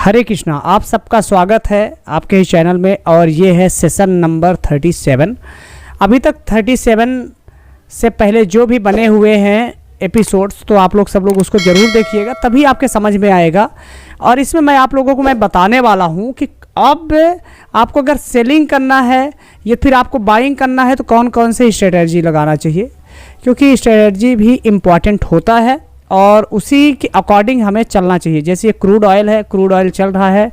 हरे कृष्णा, आप सबका स्वागत है आपके इस चैनल में। और ये है सेशन नंबर 37। अभी तक 37 से पहले जो भी बने हुए हैं एपिसोड्स, तो आप लोग सब लोग उसको ज़रूर देखिएगा, तभी आपके समझ में आएगा। और इसमें मैं आप लोगों को बताने वाला हूँ कि अब आपको अगर सेलिंग करना है या फिर आपको बाइंग करना है तो कौन कौन से स्ट्रेटजी लगाना चाहिए, क्योंकि स्ट्रेटजी भी इम्पॉर्टेंट होता है और उसी के अकॉर्डिंग हमें चलना चाहिए। जैसे ये क्रूड ऑयल है, क्रूड ऑयल चल रहा है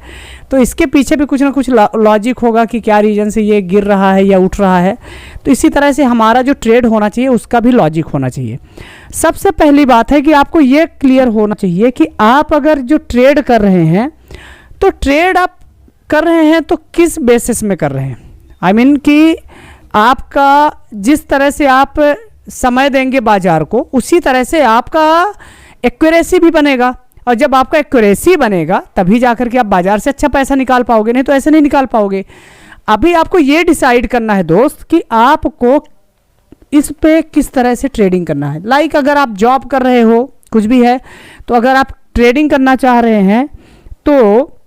तो इसके पीछे भी कुछ ना कुछ लॉजिक होगा कि क्या रीज़न से ये गिर रहा है या उठ रहा है। तो इसी तरह से हमारा जो ट्रेड होना चाहिए उसका भी लॉजिक होना चाहिए। सबसे पहली बात है कि आपको ये क्लियर होना चाहिए कि आप अगर जो ट्रेड कर रहे हैं तो ट्रेड आप कर रहे हैं तो किस बेसिस में कर रहे हैं। आई मीन कि आपका जिस तरह से आप समय देंगे बाजार को, उसी तरह से आपका एक्यूरेसी भी बनेगा। और जब आपका एक्यूरेसी बनेगा तभी जाकर के आप बाजार से अच्छा पैसा निकाल पाओगे, नहीं तो ऐसे नहीं निकाल पाओगे। अभी आपको ये डिसाइड करना है दोस्त कि आपको इस पे किस तरह से ट्रेडिंग करना है। लाइक अगर आप जॉब कर रहे हो, कुछ भी है, तो अगर आप ट्रेडिंग करना चाह रहे हैं तो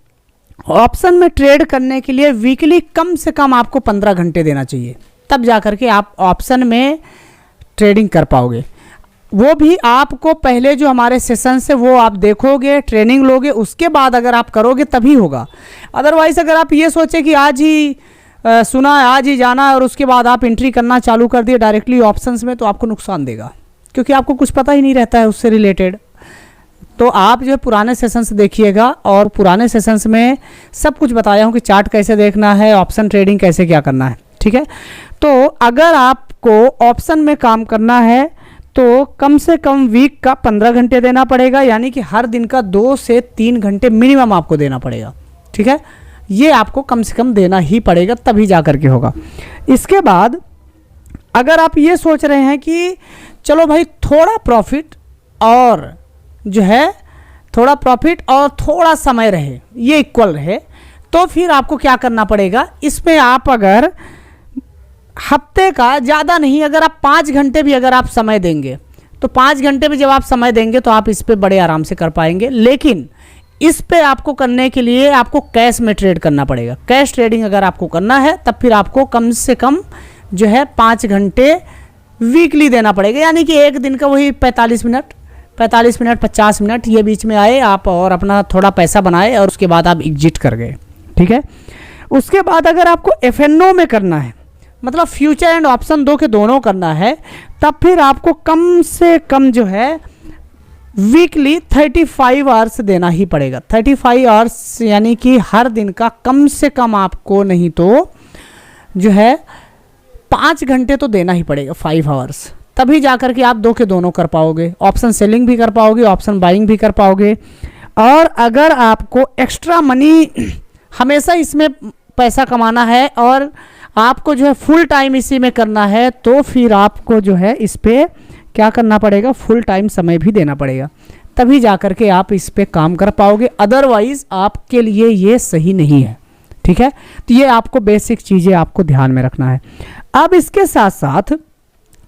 ऑप्शन में ट्रेड करने के लिए वीकली कम से कम आपको 15 घंटे देना चाहिए, तब जाकर के आप ऑप्शन में ट्रेडिंग कर पाओगे। वो भी आपको पहले जो हमारे सेशन से वो आप देखोगे, ट्रेनिंग लोगे, उसके बाद अगर आप करोगे तभी होगा। अदरवाइज अगर आप ये सोचे कि आज ही सुना आज ही जाना और उसके बाद आप एंट्री करना चालू कर दिए डायरेक्टली ऑप्शंस में, तो आपको नुकसान देगा, क्योंकि आपको कुछ पता ही नहीं रहता है उससे रिलेटेड। तो आप जो है पुराने सेशंस देखिएगा, और पुराने सेशंस में सब कुछ बताया हूँ कि चार्ट कैसे देखना है, ऑप्शन ट्रेडिंग कैसे क्या करना है, ठीक है। तो अगर आपको ऑप्शन में काम करना है तो कम से कम वीक का 15 घंटे देना पड़ेगा, यानी कि हर दिन का 2 से 3 घंटे मिनिमम आपको देना पड़ेगा, ठीक है। ये आपको कम से कम देना ही पड़ेगा, तभी जा कर के होगा। इसके बाद अगर आप ये सोच रहे हैं कि चलो भाई थोड़ा प्रॉफिट और जो है थोड़ा प्रॉफिट और थोड़ा समय रहे, ये इक्वल रहे, तो फिर आपको क्या करना पड़ेगा। इसमें आप अगर हफ्ते का ज़्यादा नहीं, अगर आप 5 घंटे भी अगर आप समय देंगे तो 5 घंटे भी जब आप समय देंगे तो आप इस पे बड़े आराम से कर पाएंगे। लेकिन इस पे आपको करने के लिए आपको कैश में ट्रेड करना पड़ेगा। कैश ट्रेडिंग अगर आपको करना है तब फिर आपको कम से कम जो है 5 घंटे वीकली देना पड़ेगा, यानी कि एक दिन का वही 45 मिनट 50 मिनट ये बीच में आए आप और अपना थोड़ा पैसा बनाए और उसके बाद आप एग्जिट कर गए, ठीक है। उसके बाद अगर आपको एफएनओ में करना है, मतलब फ्यूचर एंड ऑप्शन दो के दोनों करना है, तब फिर आपको कम से कम जो है वीकली 35 आवर्स देना ही पड़ेगा। 35 आवर्स यानी कि हर दिन का कम से कम आपको नहीं तो जो है 5 घंटे तो देना ही पड़ेगा, 5 आवर्स, तभी जाकर के आप दो के दोनों कर पाओगे। ऑप्शन सेलिंग भी कर पाओगे, ऑप्शन बाइंग भी कर पाओगे। और अगर आपको एक्स्ट्रा मनी हमेशा इसमें पैसा कमाना है और आपको जो है फुल टाइम इसी में करना है, तो फिर आपको जो है इस पर क्या करना पड़ेगा, फुल टाइम समय भी देना पड़ेगा, तभी जाकर के आप इस पर काम कर पाओगे। अदरवाइज आपके लिए ये सही नहीं है, ठीक है। तो ये आपको बेसिक चीज़ें आपको ध्यान में रखना है। अब इसके साथ साथ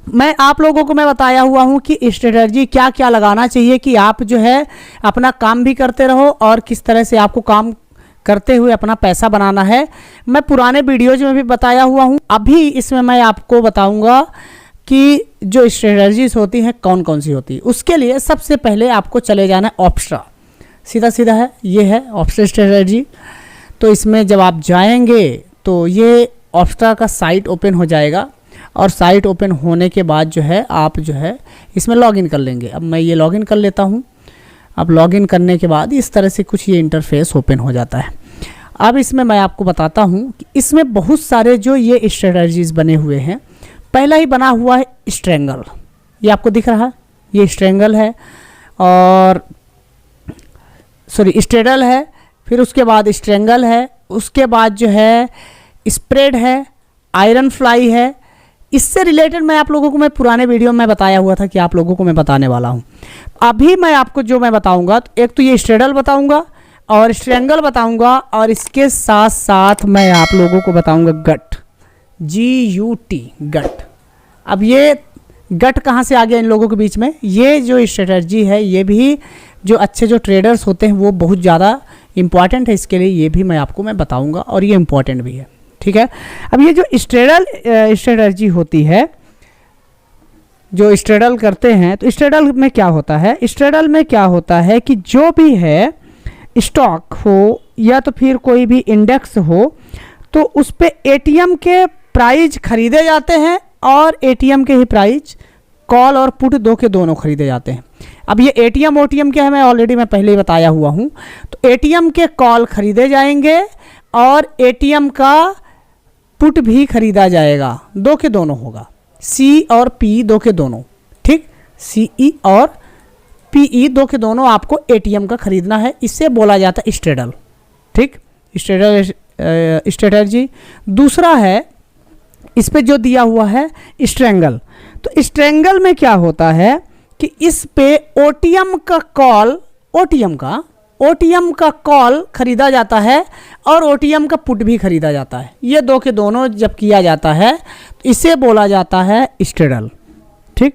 मैं आप लोगों को मैं बताया हुआ हूँ कि स्ट्रेटजी क्या क्या लगाना चाहिए कि आप जो है अपना काम भी करते रहो और किस तरह से आपको काम करते हुए अपना पैसा बनाना है। मैं पुराने वीडियोज में भी बताया हुआ हूँ, अभी इसमें मैं आपको बताऊँगा कि जो स्ट्रेटजीज होती हैं कौन कौन सी होती है। उसके लिए सबसे पहले आपको चले जाना है ऑप्स्ट्रा, सीधा सीधा है, ये है ऑप्स्ट्रा स्ट्रेटजी। तो इसमें जब आप जाएंगे तो ये ऑप्स्ट्रा का साइट ओपन हो जाएगा, और साइट ओपन होने के बाद जो है आप जो है इसमें लॉगिन कर लेंगे। अब मैं ये लॉगिन कर लेता हूँ। अब लॉगिन करने के बाद इस तरह से कुछ ये इंटरफेस ओपन हो जाता है। अब इसमें मैं आपको बताता हूँ कि इसमें बहुत सारे जो ये स्ट्रेटजीज बने हुए हैं। पहला ही बना हुआ है स्ट्रेंगल, ये आपको दिख रहा है, ये स्ट्रेंगल है और स्ट्रेडल है, फिर उसके बाद स्ट्रेंगल है, उसके बाद जो है स्प्रेड है, आयरन फ्लाई है। इससे रिलेटेड मैं आप लोगों को मैं पुराने वीडियो में बताया हुआ था कि आप लोगों को मैं बताने वाला हूँ। अभी मैं आपको जो मैं बताऊंगा, तो एक तो ये स्ट्रेडल बताऊंगा और स्ट्रेंगल बताऊंगा, और इसके साथ साथ मैं आप लोगों को बताऊंगा गट, GUT, गट। अब ये गट कहाँ से आ गया इन लोगों के बीच में? ये जो स्ट्रेटजी है ये भी जो अच्छे जो ट्रेडर्स होते हैं वो बहुत ज़्यादा इम्पॉर्टेंट है इसके लिए, ये भी मैं आपको बताऊंगा और ये इम्पॉर्टेंट भी है, ठीक है। अब ये जो स्ट्रेटर्जी होती है, जो स्ट्रेडल करते हैं, तो स्ट्रेडल में क्या होता है, स्ट्रेडल में क्या होता है कि जो भी है स्टॉक हो या तो फिर कोई भी इंडेक्स हो, तो उस पे एटीएम के प्राइस खरीदे जाते हैं और एटीएम के ही प्राइस कॉल और पुट दो के दोनों खरीदे जाते हैं। अब ये एटीएम ओटीएम क्या है मैं ऑलरेडी पहले ही बताया हुआ हूँ। तो एटीएम के कॉल खरीदे जाएंगे और एटीएम का पुट भी खरीदा जाएगा, दो के दोनों होगा, सी और पी दो के दोनों, ठीक, सीई और पीई दो के दोनों आपको एटीएम का खरीदना है, इससे बोला जाता है स्ट्रेडल, ठीक, स्ट्रेडल स्ट्रेटर्जी। दूसरा है इस पे जो दिया हुआ है स्ट्रेंगल। तो स्ट्रेंगल में क्या होता है कि इस पे ओटीएम का कॉल, ओटीएम का कॉल खरीदा जाता है और ओटीएम का पुट भी खरीदा जाता है, ये दो के दोनों जब किया जाता है तो इसे बोला जाता है स्ट्रेडल, ठीक।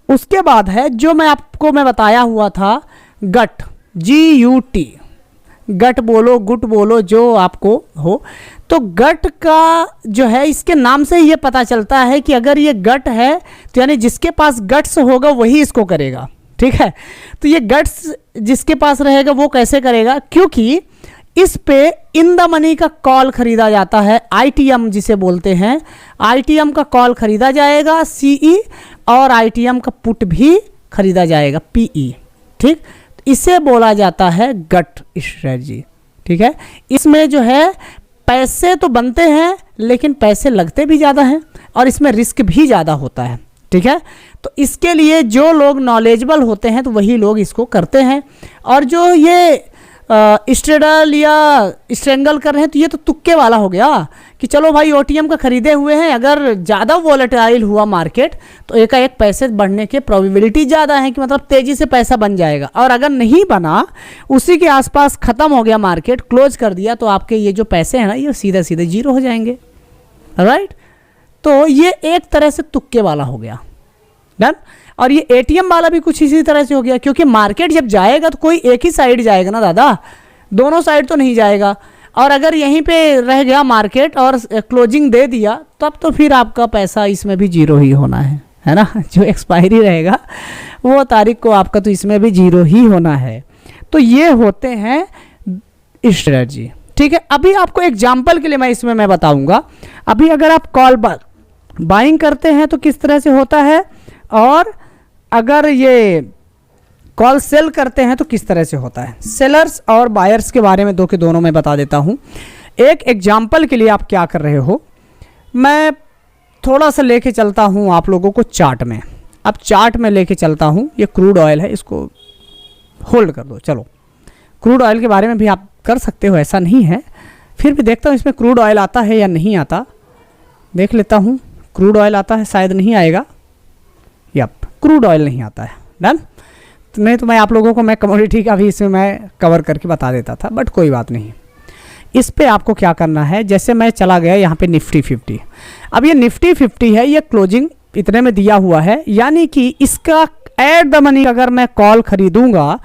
उसके बाद है जो मैं आपको बताया हुआ था गट, GUT, गट बोलो गुट बोलो जो आपको हो। तो गट का जो है इसके नाम से ही ये पता चलता है कि अगर ये गट है तो यानी जिसके पास गट्स होगा वही इसको करेगा, ठीक है। तो ये गट्स जिसके पास रहेगा वो कैसे करेगा, क्योंकि इस पे इन द मनी का कॉल खरीदा जाता है, ITM जिसे बोलते हैं, ITM का कॉल खरीदा जाएगा CE और ITM का पुट भी खरीदा जाएगा PE, ठीक। इसे बोला जाता है गट स्ट्रेटजी, ठीक है। इसमें जो है पैसे तो बनते हैं लेकिन पैसे लगते भी ज़्यादा हैं और इसमें रिस्क भी ज़्यादा होता है, ठीक है। तो इसके लिए जो लोग नॉलेजेबल होते हैं तो वही लोग इसको करते हैं। और जो ये स्ट्रेडल या स्ट्रेंगल कर रहे हैं तो ये तो तुक्के वाला हो गया कि चलो भाई ओटीएम का खरीदे हुए हैं, अगर ज़्यादा वॉलेटाइल हुआ मार्केट तो एकाएक पैसे बढ़ने के प्रोबेबिलिटी ज़्यादा है कि मतलब तेज़ी से पैसा बन जाएगा, और अगर नहीं बना उसी के आसपास ख़त्म हो गया मार्केट, क्लोज कर दिया, तो आपके ये जो पैसे हैं ना ये सीधे सीधे जीरो हो जाएंगे, राइट। तो ये एक तरह से तुक्के वाला हो गया, डन। और ये एटीएम वाला भी कुछ इसी तरह से हो गया, क्योंकि मार्केट जब जाएगा तो कोई एक ही साइड जाएगा ना दादा, दोनों साइड तो नहीं जाएगा। और अगर यहीं पे रह गया मार्केट और क्लोजिंग दे दिया तब तो फिर आपका पैसा इसमें भी जीरो ही होना है ना। जो एक्सपायरी रहेगा वो तारीख को आपका तो इसमें भी जीरो ही होना है। तो ये होते हैं स्ट्रेटजी, ठीक है। अभी आपको एग्जाम्पल के लिए मैं इसमें बताऊंगा। अभी अगर आप कॉल बाइंग करते हैं तो किस तरह से होता है, और अगर ये कॉल सेल करते हैं तो किस तरह से होता है। सेलर्स और बायर्स के बारे में दो के दोनों में बता देता हूँ। एक एग्जाम्पल के लिए आप क्या कर रहे हो, मैं थोड़ा सा लेके चलता हूँ आप लोगों को चार्ट में। अब चार्ट में लेके चलता हूँ, ये क्रूड ऑयल है, इसको होल्ड कर दो। चलो क्रूड ऑयल के बारे में भी आप कर सकते हो, ऐसा नहीं है, फिर भी देखता हूँ इसमें क्रूड ऑयल आता है या नहीं आता, देख लेता हूँ। क्रूड ऑयल आता है, शायद नहीं आएगा, यप क्रूड ऑयल नहीं आता है, डन। नहीं तो मैं आप लोगों को मैं कमोडिटी का भी इसमें मैं कवर करके बता देता था, बट कोई बात नहीं। इस पे आपको क्या करना है, जैसे मैं चला गया यहाँ पे निफ्टी 50। अब ये निफ्टी 50 है, ये क्लोजिंग इतने में दिया हुआ है, यानी कि इसका एट द मनी अगर मैं कॉल खरीदूंगा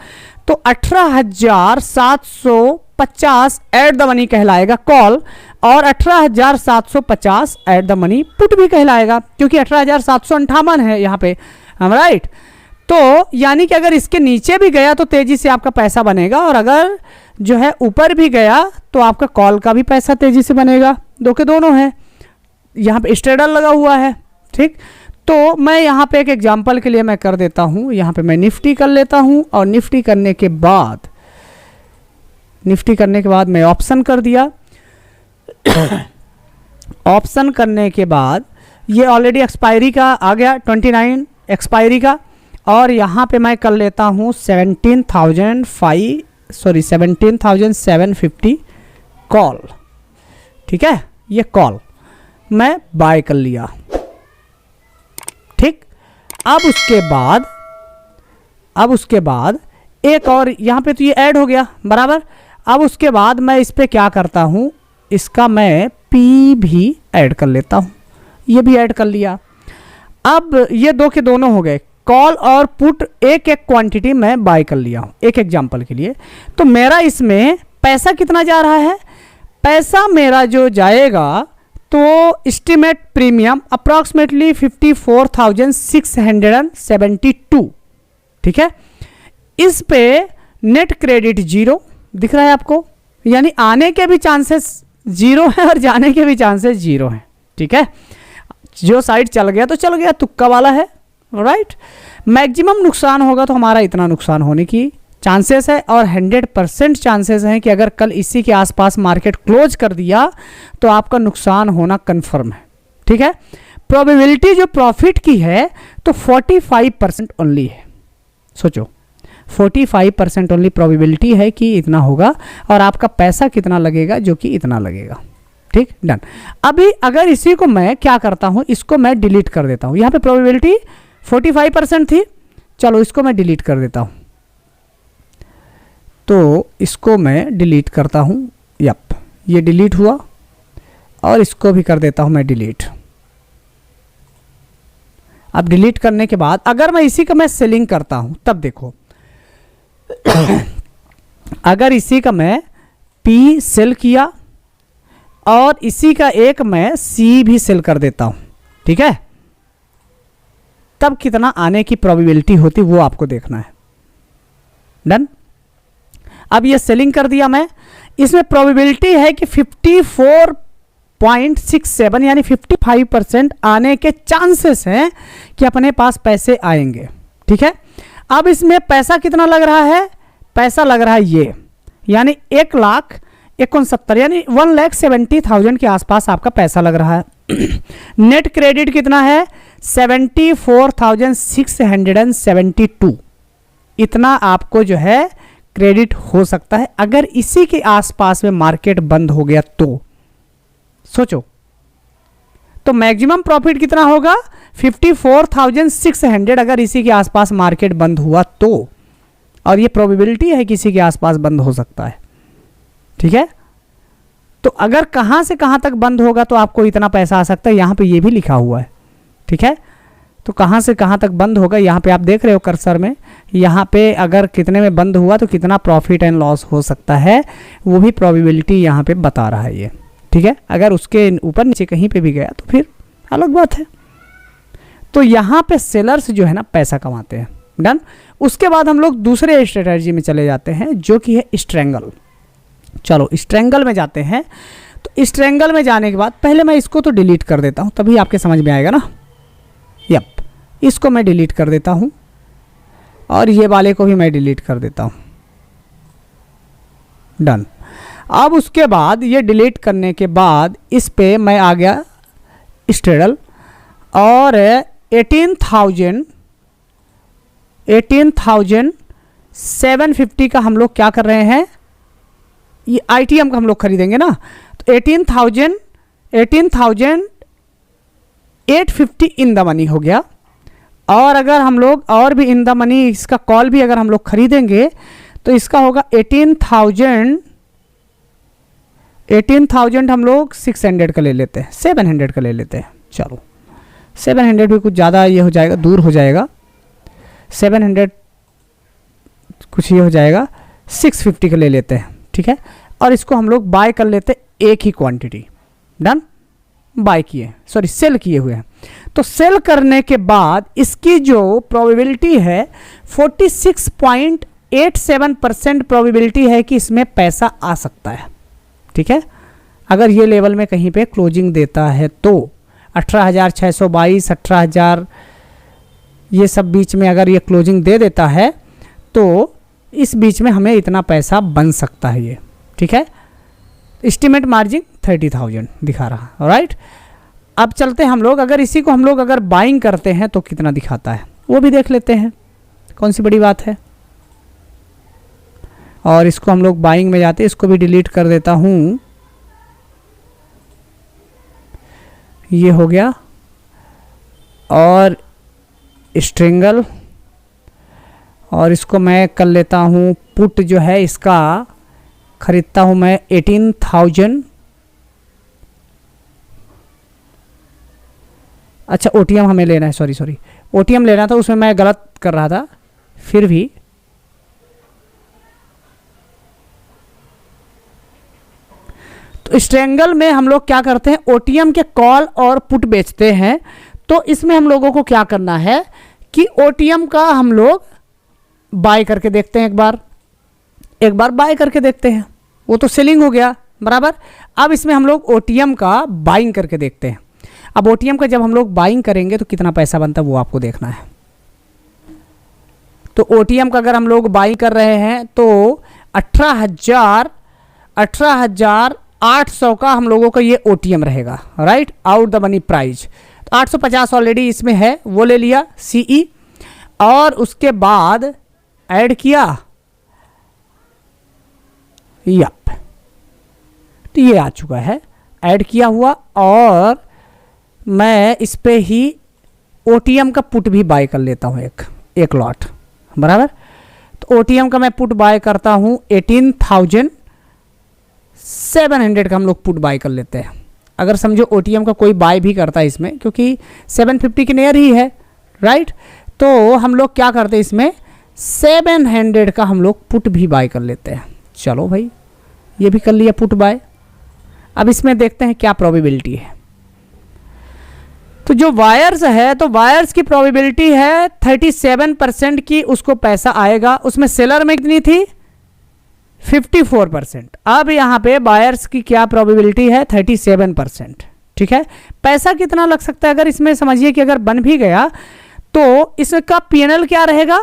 तो 18,750 एट द मनी कहलाएगा कॉल, और 18,750 एट द मनी पुट भी कहलाएगा, क्योंकि 18,758 है यहाँ पे, हम राइट। तो यानी कि अगर इसके नीचे भी गया तो तेजी से आपका पैसा बनेगा, और अगर जो है ऊपर भी गया तो आपका कॉल का भी पैसा तेजी से बनेगा, दो के दोनों है। यहाँ पे स्ट्रेडल लगा हुआ है, ठीक। तो मैं यहाँ पे एक एग्जांपल के लिए मैं कर देता हूँ, यहाँ पे मैं निफ्टी कर लेता हूँ, और निफ्टी करने के बाद मैं ऑप्शन कर दिया। ऑप्शन करने के बाद ये ऑलरेडी एक्सपायरी का आ गया, 29 एक्सपायरी का, और यहाँ पे मैं कर लेता हूँ 17,750 कॉल, ठीक है। ये कॉल मैं बाय कर लिया, ठीक। अब उसके बाद एक और यहाँ पे तो ये ऐड हो गया बराबर। अब उसके बाद मैं इस पे क्या करता हूँ, इसका मैं पी भी ऐड कर लेता हूँ, ये भी ऐड कर लिया। अब ये दो के दोनों हो गए, कॉल और पुट एक एक क्वांटिटी मैं बाय कर लिया हूँ एक एग्जांपल के लिए, तो मेरा इसमें पैसा कितना जा रहा है? पैसा मेरा जो जाएगा तो एस्टिमेट प्रीमियम अप्रॉक्सीमेटली 54,672, ठीक है। इस पे नेट क्रेडिट जीरो दिख रहा है आपको, यानी आने के भी चांसेस जीरो है और जाने के भी चांसेस जीरो हैं, ठीक है। जो साइड चल गया तो चल गया, तुक्का वाला है, राइट। मैक्सिमम नुकसान होगा तो हमारा इतना नुकसान होने की चांसेस है और 100% चांसेस हैं कि अगर कल इसी के आसपास मार्केट क्लोज कर दिया तो आपका नुकसान होना कंफर्म है, ठीक है। प्रोबेबिलिटी जो प्रॉफिट की है तो 45% ओनली है। सोचो 45% ओनली प्रोबेबिलिटी है कि इतना होगा और आपका पैसा कितना लगेगा, जो कि इतना लगेगा, ठीक, डन। अभी अगर इसी को मैं क्या करता हूं, इसको मैं डिलीट कर देता हूं। यहां पे प्रोबेबिलिटी 45% थी, चलो इसको मैं डिलीट कर देता हूं। तो इसको मैं डिलीट करता हूं, यप ये डिलीट हुआ और इसको भी कर देता हूं मैं डिलीट। अब डिलीट करने के बाद अगर मैं इसी का मैं सेलिंग करता हूं तब देखो अगर इसी का मैं P सेल किया और इसी का एक मैं C भी सेल कर देता हूं, ठीक है, तब कितना आने की प्रोबेबिलिटी होती वो आपको देखना है, डन। अब ये सेलिंग कर दिया मैं, इसमें प्रोबेबिलिटी है कि 54.67 यानी 55% आने के चांसेस हैं कि अपने पास पैसे आएंगे, ठीक है। अब इसमें पैसा कितना लग रहा है? पैसा लग रहा है ये, यानी 1,69,000 यानी 1,70,000 के आसपास आपका पैसा लग रहा है। नेट क्रेडिट कितना है? 74,672, इतना आपको जो है क्रेडिट हो सकता है अगर इसी के आसपास में मार्केट बंद हो गया तो। सोचो तो मैक्सिमम प्रॉफिट कितना होगा? 54,600 अगर इसी के आसपास मार्केट बंद हुआ तो, और ये प्रोबेबिलिटी है कि इसी के आसपास बंद हो सकता है, ठीक है। तो अगर कहां से कहां तक बंद होगा तो आपको इतना पैसा आ सकता है, यहां पे ये भी लिखा हुआ है, ठीक है। तो कहां से कहां तक बंद होगा, यहां पे आप देख रहे हो कर्सर में, यहां पे अगर कितने में बंद हुआ तो कितना प्रॉफिट एंड लॉस हो सकता है वो भी प्रोबेबिलिटी यहां पे बता रहा है ये, ठीक है। अगर उसके ऊपर नीचे कहीं पे भी गया तो फिर अलग बात है। तो यहां पे सेलर्स जो है ना पैसा कमाते हैं, डन। उसके बाद हम लोग दूसरे स्ट्रेटजी में चले जाते हैं जो कि है स्ट्रेंगल। चलो स्ट्रेंगल में जाते हैं। तो स्ट्रेंगल में जाने के बाद पहले मैं इसको तो डिलीट कर देता हूं, तभी आपके समझ में आएगा ना। यप इसको मैं डिलीट कर देता हूं और ये वाले को भी मैं डिलीट कर देता हूं, डन। अब उसके बाद ये डिलीट करने के बाद इस पे मैं आ गया स्ट्रेडल और 18,750 का हम लोग क्या कर रहे हैं, ये ITM का हम लोग खरीदेंगे ना। तो 18,850 इन द मनी हो गया। और अगर हम लोग और भी इन द मनी इसका कॉल भी अगर हम लोग खरीदेंगे तो इसका होगा 18,000 हम लोग 600 का ले लेते हैं, 700 का ले लेते हैं। चलो 700 भी कुछ ज़्यादा ये हो जाएगा, दूर हो जाएगा, 700 कुछ ये हो जाएगा, 650 का ले लेते हैं, ठीक है। और इसको हम लोग बाय कर लेते एक ही क्वांटिटी, डन। बाय किए, सॉरी सेल किए हुए हैं। तो सेल करने के बाद इसकी जो प्रोबेबिलिटी है 46.87% प्रोबेबिलिटी है कि इसमें पैसा आ सकता है, ठीक है। अगर ये लेवल में कहीं पे क्लोजिंग देता है तो 18,622, 18,000 ये सब बीच में अगर ये क्लोजिंग दे देता है तो इस बीच में हमें इतना पैसा बन सकता है ये, ठीक है। एस्टिमेट मार्जिन 30,000 दिखा रहा, राइट। अब चलते हैं हम लोग, अगर इसी को हम लोग अगर बाइंग करते हैं तो कितना दिखाता है वो भी देख लेते हैं, कौन सी बड़ी बात है। और इसको हम लोग बाइंग में जाते हैं, इसको भी डिलीट कर देता हूँ, ये हो गया। और स्ट्रिंगल, और इसको मैं कर लेता हूँ पुट जो है इसका खरीदता हूँ मैं 18,000। अच्छा ओटीएम हमें लेना है, सॉरी ओटीएम लेना था, उसमें मैं गलत कर रहा था। फिर भी तो स्ट्रेंगल में हम लोग क्या करते हैं, ओटीएम के कॉल और पुट बेचते हैं। तो इसमें हम लोगों को क्या करना है कि ओटीएम का हम लोग बाय करके देखते हैं, एक बार बाय करके देखते हैं, वो तो सेलिंग हो गया बराबर। अब इसमें हम लोग ओटीएम का बाइंग करके देखते हैं। अब ओटीएम का जब हम लोग बाइंग करेंगे तो कितना पैसा बनता है वो आपको देखना है। तो ओटीएम का अगर हम लोग बाइंग कर रहे हैं तो 18,800 का हम लोगों का ये ओटीएम रहेगा, right, out the money price. तो 850 ऑलरेडी इसमें है, वो ले लिया सीई, और उसके बाद ऐड किया, यप, तो ये आ चुका है, ऐड किया हुआ। और मैं इस पे ही ओटीएम का पुट भी बाय कर लेता हूँ, एक लॉट बराबर। तो ओटीएम का मैं पुट बाय करता हूँ 18,700 का हम लोग पुट बाय कर लेते हैं। अगर समझो ओटीएम का कोई बाय भी करता है इसमें, क्योंकि 750 के नियर ही है, राइट, तो हम लोग क्या करते हैं इसमें 700 का हम लोग पुट भी बाय कर लेते हैं। चलो भाई, ये भी कर लिया पुट बाय। अब इसमें देखते हैं क्या प्रोबेबिलिटी है। तो जो वायर्स है, तो वायर्स की प्रोबेबिलिटी है 37% की उसको पैसा आएगा। उसमें सेलर में कितनी थी 54%। अब यहाँ पे बायर्स की क्या प्रोबेबिलिटी है 37%, ठीक है। पैसा कितना लग सकता है, अगर इसमें समझिए कि अगर बन भी गया तो इसका पीएनएल क्या रहेगा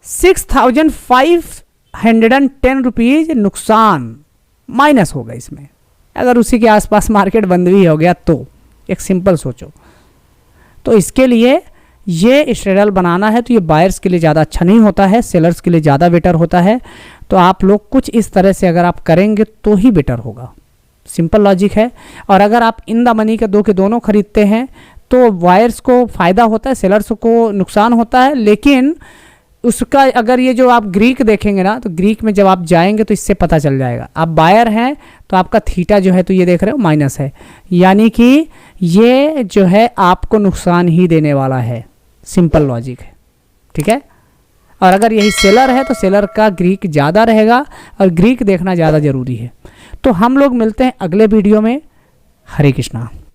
6,510 रुपीज नुकसान माइनस होगा इसमें। अगर उसी के आसपास मार्केट बंद भी हो गया तो एक सिंपल सोचो। तो इसके लिए ये स्ट्रेडल बनाना है तो ये बायर्स के लिए ज़्यादा अच्छा नहीं होता है, सेलर्स के लिए ज़्यादा बेटर होता है। तो आप लोग कुछ इस तरह से अगर आप करेंगे तो ही बेटर होगा, सिंपल लॉजिक है। और अगर आप इन द मनी के दो के दोनों खरीदते हैं तो वायर्स को फ़ायदा होता है, सेलर्स को नुकसान होता है। लेकिन उसका अगर ये जो आप ग्रीक देखेंगे ना, तो ग्रीक में जब आप जाएंगे तो इससे पता चल जाएगा। आप बायर हैं तो आपका थीटा जो है तो ये देख रहे हो माइनस है, यानी कि ये जो है आपको नुकसान ही देने वाला है, सिंपल लॉजिक है, ठीक है। और अगर यही सेलर है तो सेलर का ग्रीक ज़्यादा रहेगा और ग्रीक देखना ज़्यादा ज़रूरी है। तो हम लोग मिलते हैं अगले वीडियो में। हरे कृष्णा।